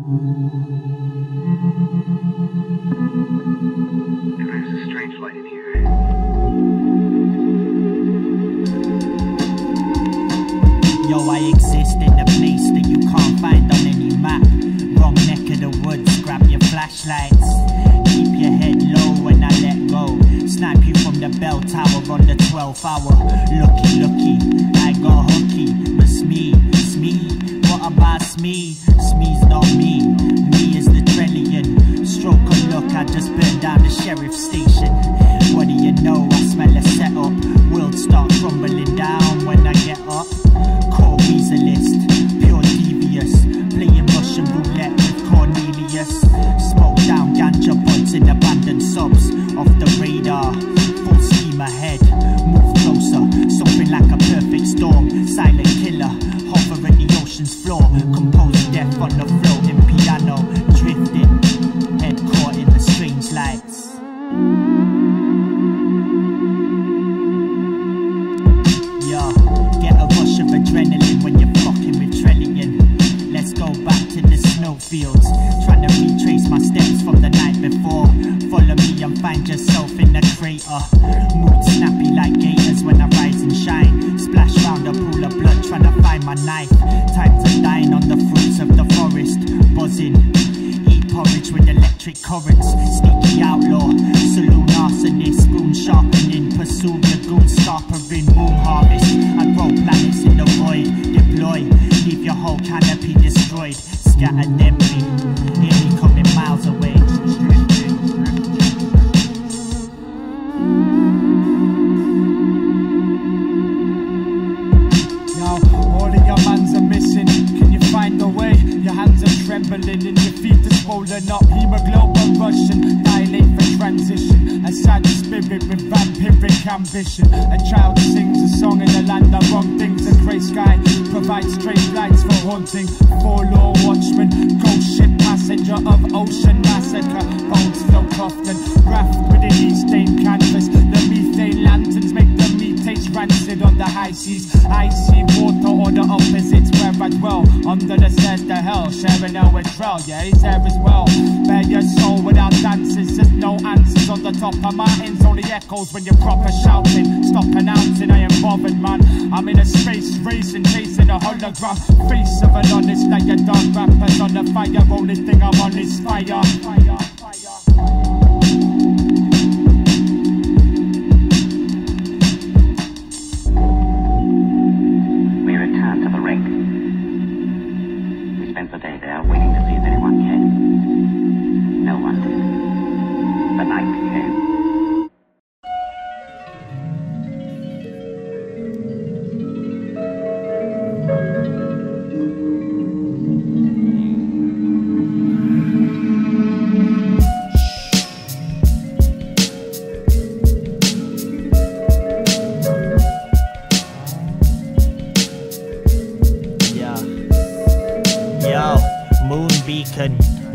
There's a strange light in here. Yo, I exist in a place that you can't find on any map. Wrong neck of the woods, grab your flashlights. Keep your head low when I let go. Snipe you from the bell tower on the 12th hour. Looky, I got hooky. But Smee, what about Smee? Smee's not me, me is the trillion. Stroke a look, I just burned down the sheriff's station. What do you know, I smell a setup. World start crumbling down when I get up. Core weaselist, pure devious. Playing Russian roulette with Cornelius. Smoke down ganja buds in abandoned subs. Off the radar, full steam ahead. Move closer, something like a perfect storm. Silent killer, hover at the ocean's floor. Compose death on the floating piano. Drifting, head caught in the strange lights. Yeah, get a rush of adrenaline when you're fucking with Trillion. Let's go back to the snowfields, trying to retrace my steps from the night before. Follow me and find yourself in the crater. Mood snappy like gators when I rise and shine. Splash round a pool of blood trying to find my knife. Time to dine on the fruits of the forest. Buzzing, eat porridge with electric currents. Sneaky outlaw, saloon arsonist. Spoon sharpening, pursue your goon scarpering. Moon harvest, I grow planets in the void. Deploy, leave your whole canopy destroyed. Scattered empty, hear me coming miles away. All of your mans are missing, can you find a way? Your hands are trembling and your feet are swollen up. Hemoglobin rushing, dilate for transition. A sad spirit with vampiric ambition. A child sings a song in the land of wrong things. A grey sky provides strange lights for haunting. Forlorn watchman, ghost ship passenger of ocean massacre. Bones float often, raft with an e-stained canvas. The methane lanterns make the metates rancid on the high seas. Icy water or the opposites where I dwell. Under the stairs to hell, sharing our trail. Yeah, he's there as well. Bare your soul without dances. There's no answers on the top of mountains. Only echoes when you're proper shouting. Stop announcing, I ain't bothered, man. I'm in a space racing, chasing a hologram. Face of an honest, like your dark rappers on the fire. Only thing I'm on is fire. The day there, waiting to see if anyone came. No one did. The night came.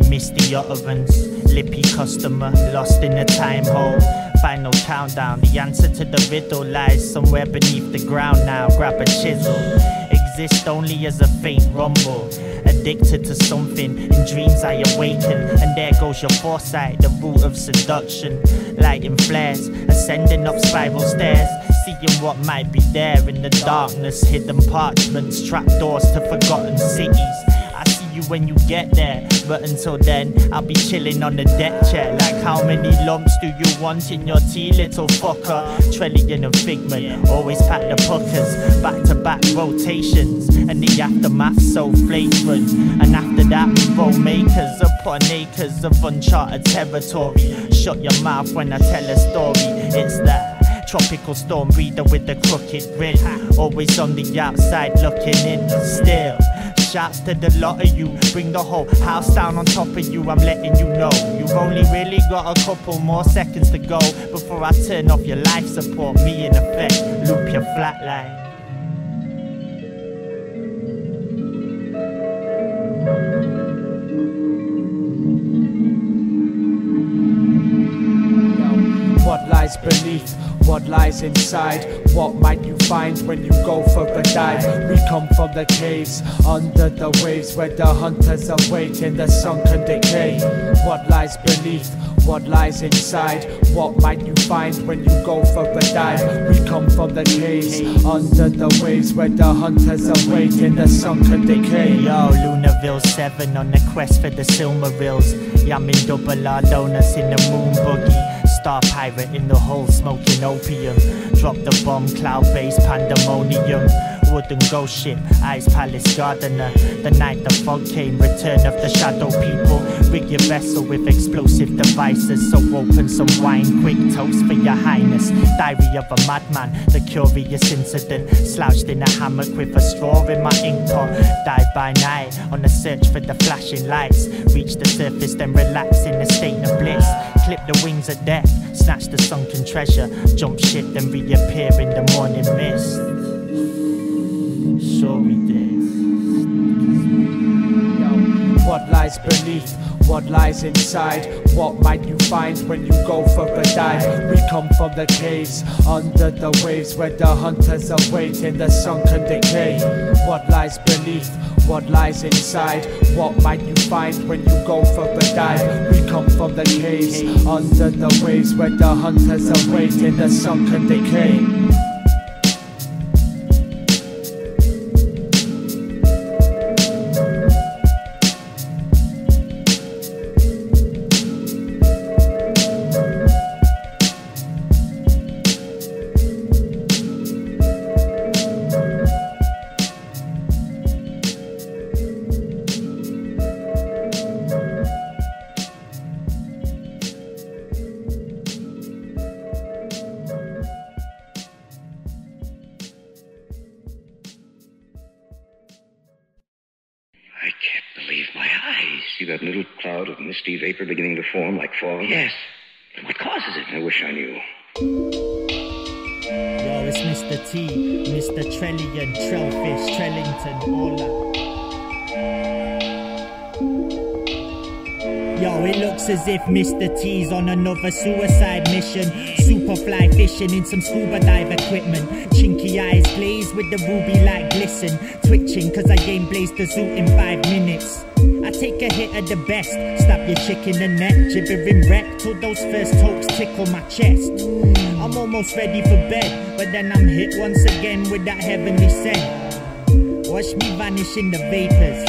Misty utterance, lippy customer, lost in a time hole. Final countdown, the answer to the riddle lies somewhere beneath the ground now. Grab a chisel, exist only as a faint rumble. Addicted to something, in dreams I awaken. And there goes your foresight, the root of seduction. Lighting flares, ascending up spiral stairs. Seeing what might be there in the darkness. Hidden parchments, trapdoors to forgotten cities. I see you when you get there, but until then I'll be chilling on the deck chair. Like how many lumps do you want in your tea, little fucker? Trillion and Figment, always pack the puckers. Back to back rotations, and the aftermath so flagrant. And after that we roll makers upon acres of uncharted territory. Shut your mouth when I tell a story. It's that tropical storm breather with the crooked grin. Always on the outside looking in. Still, shouts to the lot of you. Bring the whole house down on top of you. I'm letting you know you've only really got a couple more seconds to go before I turn off your life support. Me in effect, loop your flatline. What lies beneath What lies inside? What might you find when you go for a dive? We come from the caves, under the waves, where the hunters await in the sunken decay. What lies beneath? What lies inside? What might you find when you go for a dive? We come from the caves, under the waves, where the hunters await in the sunken decay. Yo, Lunaville 7 on the quest for the Silmarils. Yamming double R donuts in the moon buggy. Star pirate in the hull smoking opium. Drop the bomb, cloud-based pandemonium. Wooden ghost ship, Ice Palace Gardener. The night the fog came, return of the shadow people. Rig your vessel with explosive devices. So open some wine, quick toast for your highness. Diary of a madman, the curious incident. Slouched in a hammock with a straw in my ink pot. Dive by night, on a search for the flashing lights. Reach the surface, then relax in a state of bliss. Clip the wings of death, snatch the sunken treasure. Jump ship, then reappear in the morning mist. Show me this. What lies beneath? What lies inside? What might you find when you go for a dive? We come from the caves, under the waves, where the hunters await in the sunken decay. What lies beneath? What lies inside? What might you find when you go for a dive? We come from the caves, under the waves, where the hunters await in the sunken decay. I can't believe my eyes. See that little cloud of misty vapor beginning to form like fog? Yes. But what causes it? I wish I knew. Yo, it's Mr. T, Mr. Trellian, Trellfish, Trellington, all that. Yo, it looks as if Mr. T's on another suicide mission. Superfly fishing in some scuba dive equipment. Chinky eyes glazed with the ruby light glisten. Twitching cause I game blazed the zoot in 5 minutes. I take a hit of the best, stab your chick in the neck. Gibbering wreck till those first tokes tickle my chest. I'm almost ready for bed, but then I'm hit once again with that heavenly scent. Watch me vanish in the vapors.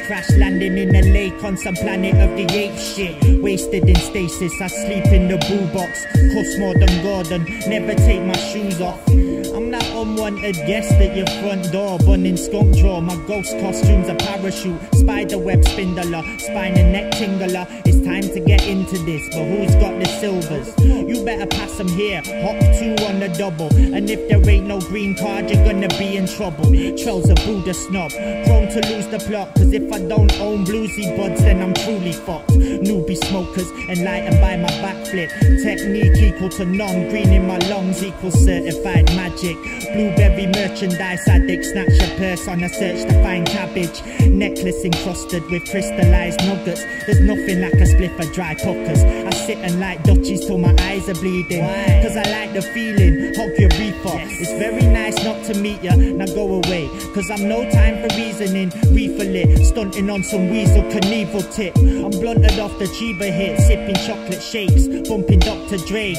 Crash landing in a lake on some planet of the apes shit. Wasted in stasis, I sleep in the boo box. Cost more than Gordon, never take my shoes off. I'm that unwanted guest at your front door. Bun in skunk draw, my ghost costume's a parachute. Spiderweb spindler, spine and neck tingler. It's time to get into this, but who's got the silvers? You better pass them here, hop 2 on the double. And if there ain't no green card, you're gonna be in trouble. Trell's a Buddha snob, prone to lose the plot. Cause if I don't own bluesy buds, then I'm truly fucked. Newbie smokers, enlightened by my backflip. Technique equal to none, green in my lungs equals certified magic. Blueberry merchandise addict, snatch your purse on a search to find cabbage. Necklace encrusted with crystallized nuggets. There's nothing like a spliff of dry puckers. I sit and light Dutchies till my eyes are bleeding. Cause I like the feeling, hug your reefer. It's very nice not to meet ya, now go away. Cause I'm no time for reasoning, reefer lit. Stunting on some Weasel Knievel tip. I'm blunted off the Chiba hit, sipping chocolate shakes, bumping Dr. Dre.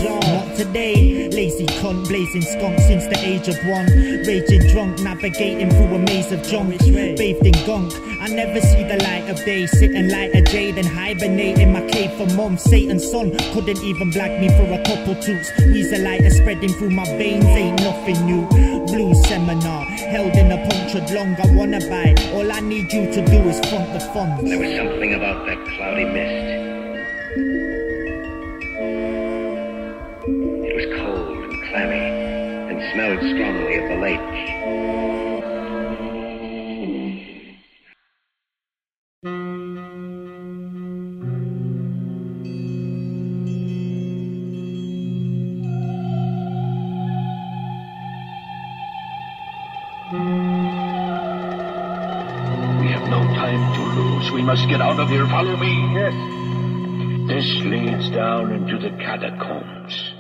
Not today, lazy cunt, blazing skunk since the age of 1. Raging drunk, navigating through a maze of junk. Bathed in gunk, I never see the light of day. Sitting light a jade and hibernate in my cave for months. Satan's son couldn't even blag me for a couple toots. Weaselite spreading through my veins, ain't nothing new. Blues seminar, held in a punctured lung. I wanna buy, all I need you to do is front the funds. There was something about that cloudy mist. It was cold and clammy, and smelled strongly of the lake. We have no time to lose. We must get out of here. Follow me. Yes. This leads down into the catacombs.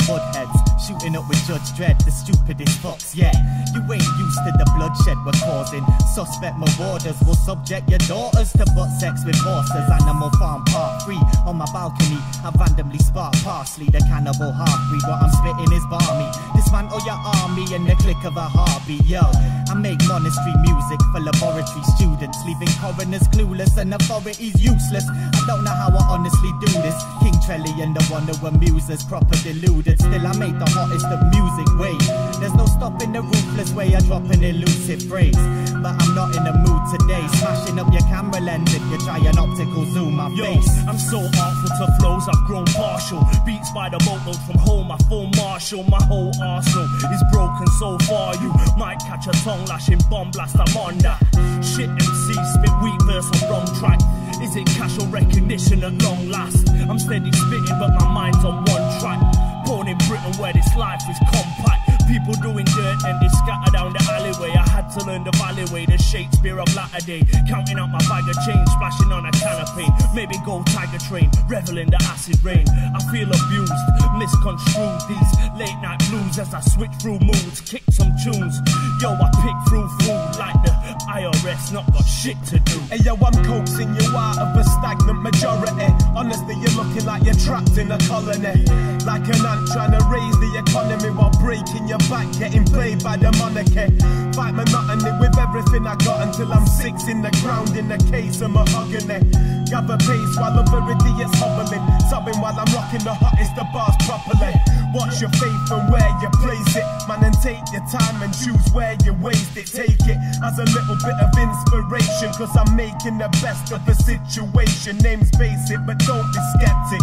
budheads, shooting up with Judge Dredd, the stupidest fox yet. You ain't used to the bloodshed we're causing. Suspect marauders will subject your daughters to butt sex with horses. Animal Farm Part 3 on my balcony. I randomly spark parsley, the cannibal half-breed. What I'm spitting is balmy. Dismantle your army in the click of a heartbeat. Yo, I make monastery music for laboratory students, leaving coroners clueless and authorities useless. I don't know how I honestly do this. King Trelly and the one who amuses, proper deluded. Still I make the hottest of music wave. There's no stopping the ruthless way of dropping elusive phrase. But I'm not in the mood today, smashing up your camera lens if you try an optical zoom my face. I'm so artful to flows, I've grown partial. Beats by the boatload from home, I full marshal. My whole arsenal is broken so far. You might catch a tongue lashing bomb blast, I'm on that. Shit MC, spit weak verse on wrong track. Is it cash or recognition at long last? I'm steady spitting but my mind's on one track. Born in Britain where this life is compact. People doing dirt and they scatter down the alleyway. I had to learn the valley way, the Shakespeare of latter day. Counting out my bag of change, splashing on a canopy. Maybe go tiger train, revel in the acid rain. I feel abused, misconstrued these late night blues as I switch through moods, kick some tunes. Yo, I pick through food like the IRS, not got shit to do. Hey yo, I'm coaxing you out of a stagnant majority. Honestly, you're looking like you're trapped in a colony. Like an ant trying to raise the economy while breaking your back, getting played by the monarchy. Fight monotony with everything I got until I'm 6 in the ground in the case of mahogany. Gather pace while other idiots hobbling, sobbing while I'm rocking the hottest of bars properly. Watch your faith and where you place it, man, and take your time and choose where you waste it. Take it as a little bit of inspiration, cause I'm making the best of the situation. Names basic, but don't be skeptic,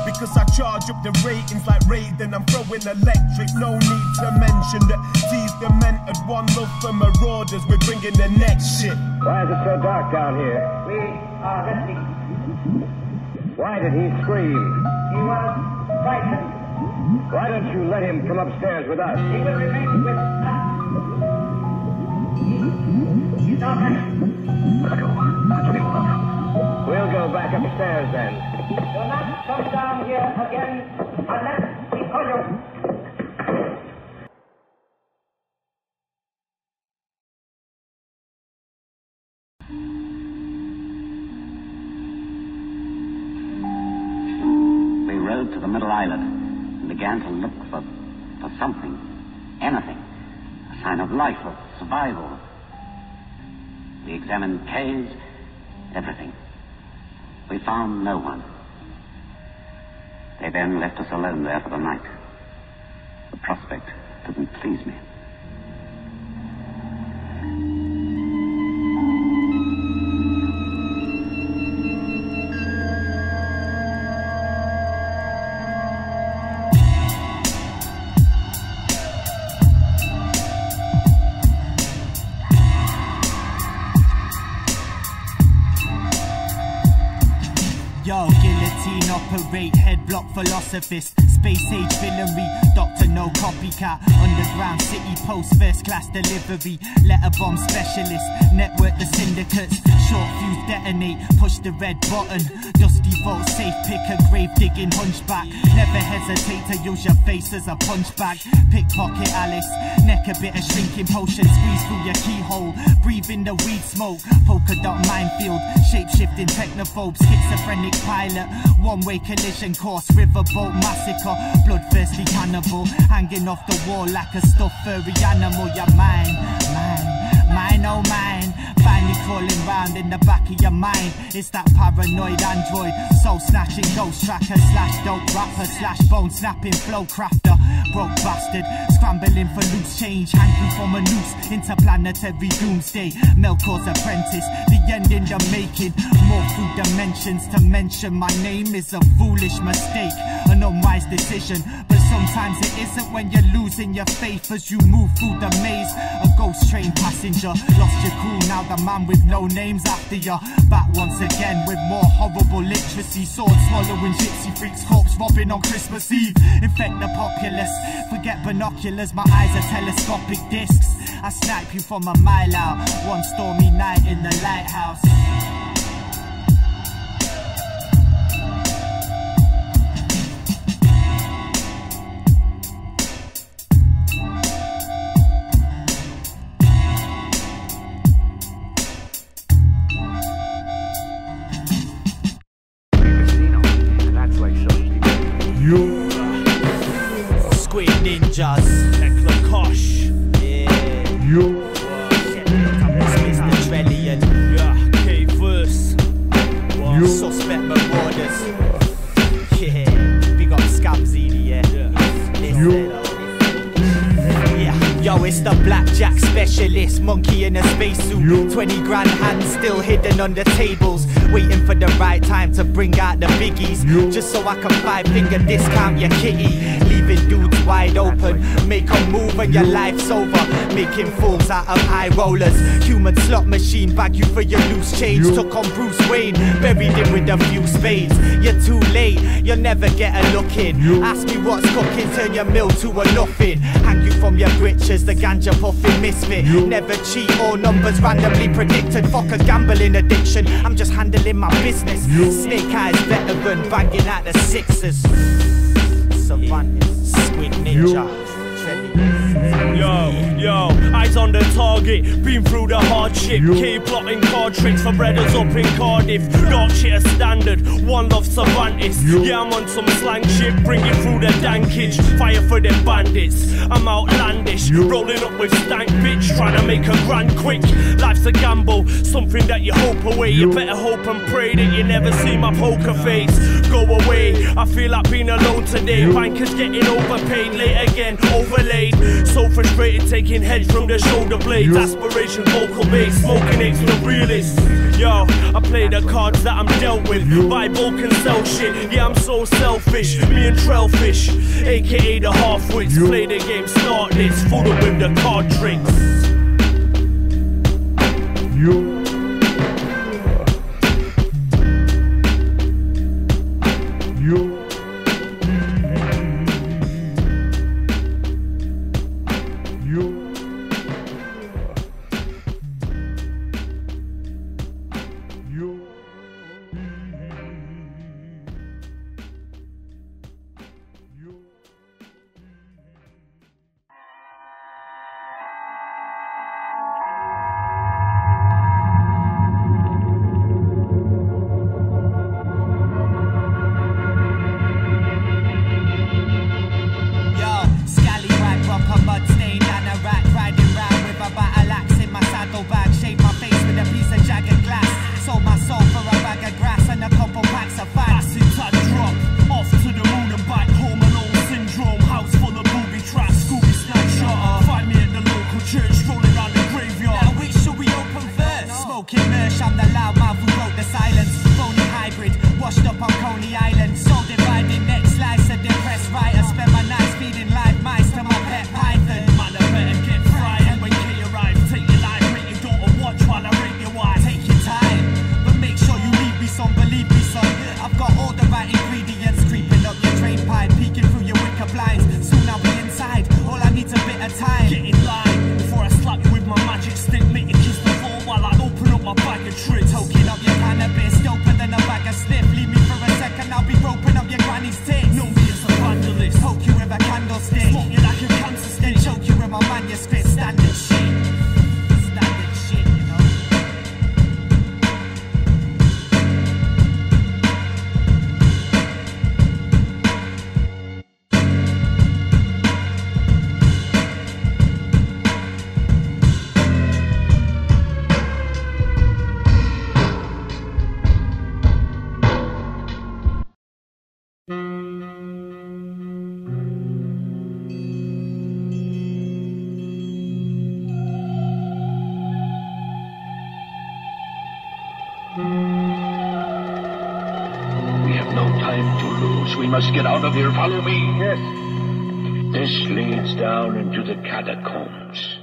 because I charge up the ratings like Raiden. I'm throwing electric, no need to mention that T's demented. One love for marauders, we're bringing the next shit. Why is it so dark down here? We are resting. Why did he scream? He was frightened. Why don't you let him come upstairs with us? He will remain with us. He's our friend. Let's go. That's what he wants. We'll go back upstairs then. Do not come down here again unless we call you. We rode to the middle island and began to look for something, anything, a sign of life, of survival. We examined caves, everything. We found no one. They then left us alone there for the night. The prospect didn't please me. Yo, guillotine operate, head block philosophist, space age villainy, doctor no copycat, underground city post first class delivery, letter bomb specialist, network the syndicates, short fuse detonate, push the red button, dusty vault safe picker, grave digging hunchback, never hesitate to use your face as a punch bag, pickpocket Alice, neck a bit of shrinking potion, squeeze through your keyhole, breathe in the weed smoke, polka dot minefield, shape shifting technophobe, schizophrenic pilot, one-way collision course, riverboat massacre, bloodthirsty cannibal, hanging off the wall like a stuffed furry animal. You're mine, mine, oh mine, finally crawling round in the back of your mind. It's that paranoid android, soul snatching ghost tracker slash dope rapper slash bone snapping flow crafter, broke bastard, scrambling for loose change, hanging from a noose, interplanetary doomsday, Melkor's apprentice, the end in the making, more through dimensions. To mention my name is a foolish mistake, an unwise decision, but sometimes it isn't when you're losing your faith as you move through the maze. A ghost train passenger, lost your cool, now the man with no names after you. Back once again with more horrible literacy, sword swallowing gypsy freaks, corpse robbing on Christmas Eve. Infect the populace, forget binoculars, my eyes are telescopic discs. I snipe you from a mile out, one stormy night in the lighthouse. ninjas. Heckler Kosh. Yeah. Yo. Mr. Trellian. Yeah, K-Verse. Yo. Suspect Marauders. Yeah. Big up Scabsy, yeah. Yo, it's the blackjack specialist, monkey in a spacesuit. 20 grand hands still hidden on the tables, waiting for the right time to bring out the biggies. Just so I can 5-finger discount your kitty, leaving dudes wide open. Make a move and your life's over. Making fools out of high rollers. Human slot machine, bag you for your loose change. Took on Bruce Wayne, buried him with a few spades. You're too late, you'll never get a look in. Ask me what's cooking, turn your mill to a nothing. Hang you from your britches, the ganja puffing misfit. Never cheat, all numbers randomly predicted. Fuck a gambling addiction, I'm just handling my business. Snake eyes veteran, banging out the sixes. Savannah's Squid Ninja. Yo, eyes on the target, been through the hardship. K-plotting card tricks for brothers up in Cardiff. Dark shit a standard, one love Cervantes. Yeah, I'm on some slang shit, bring it through the dankage. Fire for them bandits, I'm outlandish. Rolling up with stank bitch, trying to make a grand quick. Life's a gamble, something that you hope away. You better hope and pray that you never see my poker face. Go away, I feel like being alone today. Bankers getting overpaid, late again, overlaid. So frustrated, taking heads from the shoulder blades. Aspiration, vocal bass, smoking it's the realist. Yo, I play the cards that I'm dealt with. Buy bulk and sell shit, yeah I'm so selfish. Me and Trailfish, aka the half-wits. Play the game, start this, fool them with the card tricks. We must get out of here. Follow me. Yes. This leads down into the catacombs.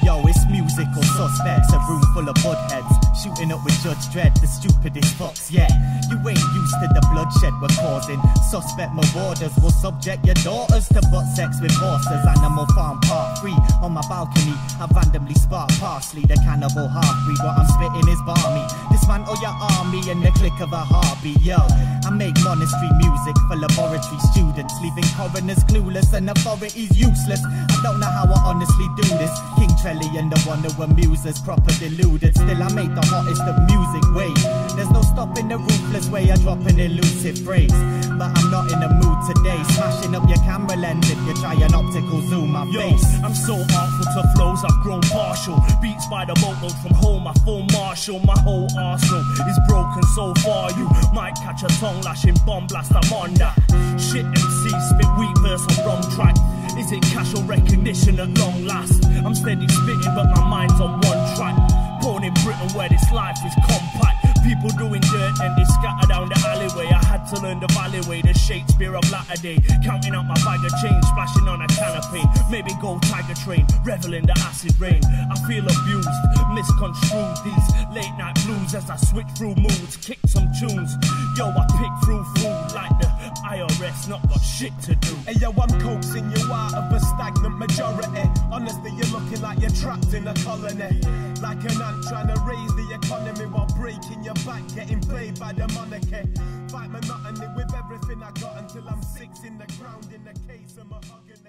Yo, it's musical suspects, a room full of buttheads. Shooting up with Judge Dredd, the stupidest fucks, yeah. You ain't used to the bloodshed we're causing. Suspect marauders will subject your daughters to butt sex with horses. Animal Farm Part 3, on my balcony I randomly spark parsley, the cannibal half-breed. What I'm spitting is balmy. Dismantle your army in the click of a heartbeat, yo. I make monastery music for laboratory students, leaving foreigners clueless and authorities useless. I don't know how I honestly do this. King Trelly and the one who amuses, proper deluded. Still I make the hottest of music wave. There's no stopping the ruthless way I drop an elusive phrase. But I'm not in the mood today. Smashing up your camera lens if you try an optical zoom my face. I'm so artful to flows, I've grown partial. Beats by the boatload from home, I full marshal. My whole arsenal is broken so far. You might catch a tongue lashing bomb blast, I'm on that. Shit MC, spit weak verse on wrong track. Is it casual recognition at long last? I'm steady spitting but my mind's on one track. Born in Britain where this life is compact. People doing dirt and they scatter down the alleyway. I had to learn the valley way, the Shakespeare of latter day. Counting out my bag of change, splashing on a canopy. Maybe go tiger train, revel in the acid rain. I feel abused, misconstrued these late night blues as I switch through moods, kick some tunes. Yo, I pick through food like the IRS, not got shit to do. Hey yo, I'm coaxing you out of a stagnant majority. Honestly, you're looking like you're trapped in a colony. Like an ant trying to raise the economy while breaking your back, getting played by the monarchy. Fight monotony with everything I got until I'm 6 in the ground in the case of mahogany.